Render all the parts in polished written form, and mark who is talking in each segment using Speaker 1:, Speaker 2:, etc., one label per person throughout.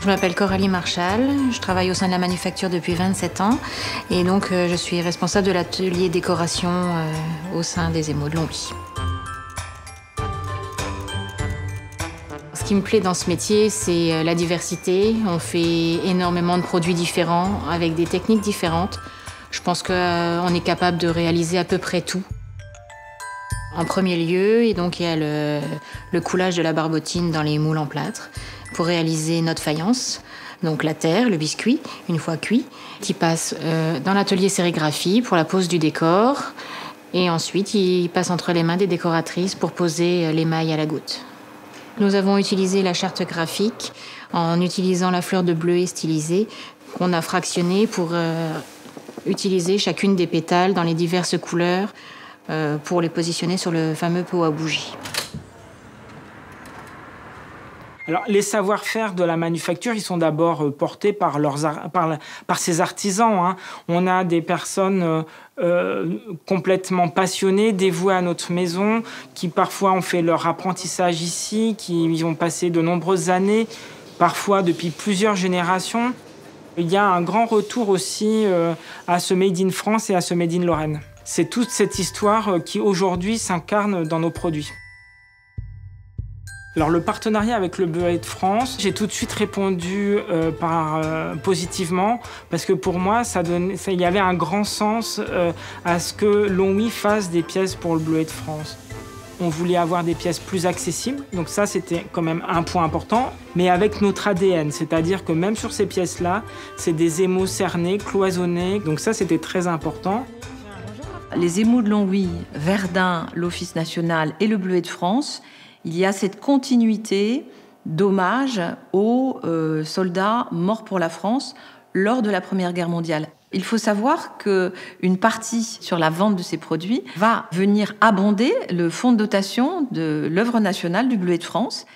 Speaker 1: m'appelle Coralie Marchal, je travaille au sein de la manufacture depuis 27 ans et donc je suis responsable de l'atelier décoration au sein des Émaux de Longwy. Ce qui me plaît dans ce métier, c'est la diversité. On fait énormément de produits différents avec des techniques différentes. Je pense qu'on est capable de réaliser à peu près tout. En premier lieu, et donc, il y a le coulage de la barbotine dans les moules en plâtre pour réaliser notre faïence. Donc la terre, le biscuit, une fois cuit, qui passe dans l'atelier sérigraphie pour la pose du décor. Et ensuite, il passe entre les mains des décoratrices pour poser l'émail à la goutte. Nous avons utilisé la charte graphique en utilisant la fleur de bleuet stylisée qu'on a fractionnée pour utiliser chacune des pétales dans les diverses couleurs pour les positionner sur le fameux pot à bougies.
Speaker 2: Alors, les savoir-faire de la manufacture, ils sont d'abord portés par ces artisans, hein. On a des personnes complètement passionnées, dévouées à notre maison, qui parfois ont fait leur apprentissage ici, qui y ont passé de nombreuses années, parfois depuis plusieurs générations. Il y a un grand retour aussi à ce Made in France et à ce Made in Lorraine. C'est toute cette histoire qui aujourd'hui s'incarne dans nos produits. Alors le partenariat avec le Bleuet de France, j'ai tout de suite répondu positivement parce que pour moi, il y avait un grand sens à ce que Longwy fasse des pièces pour le Bleuet de France. On voulait avoir des pièces plus accessibles, donc ça c'était quand même un point important, mais avec notre ADN, c'est-à-dire que même sur ces pièces-là, c'est des émaux cernés, cloisonnés, donc ça c'était très important.
Speaker 3: Les émaux de Longwy, Verdun, l'Office national et le Bleuet de France, il y a cette continuité d'hommage aux soldats morts pour la France lors de la Première Guerre mondiale. Il faut savoir qu'une partie sur la vente de ces produits va venir abonder le fonds de dotation de l'œuvre nationale du Bleuet de France.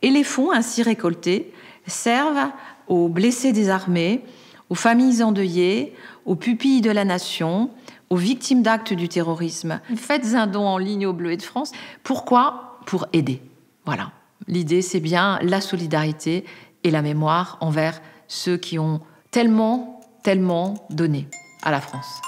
Speaker 3: Et les fonds ainsi récoltés servent aux blessés des armées, aux familles endeuillées, aux pupilles de la nation, aux victimes d'actes du terrorisme. Faites un don en ligne au Bleuet de France. Pourquoi ? Pour aider. Voilà. L'idée, c'est bien la solidarité et la mémoire envers ceux qui ont tellement donné à la France.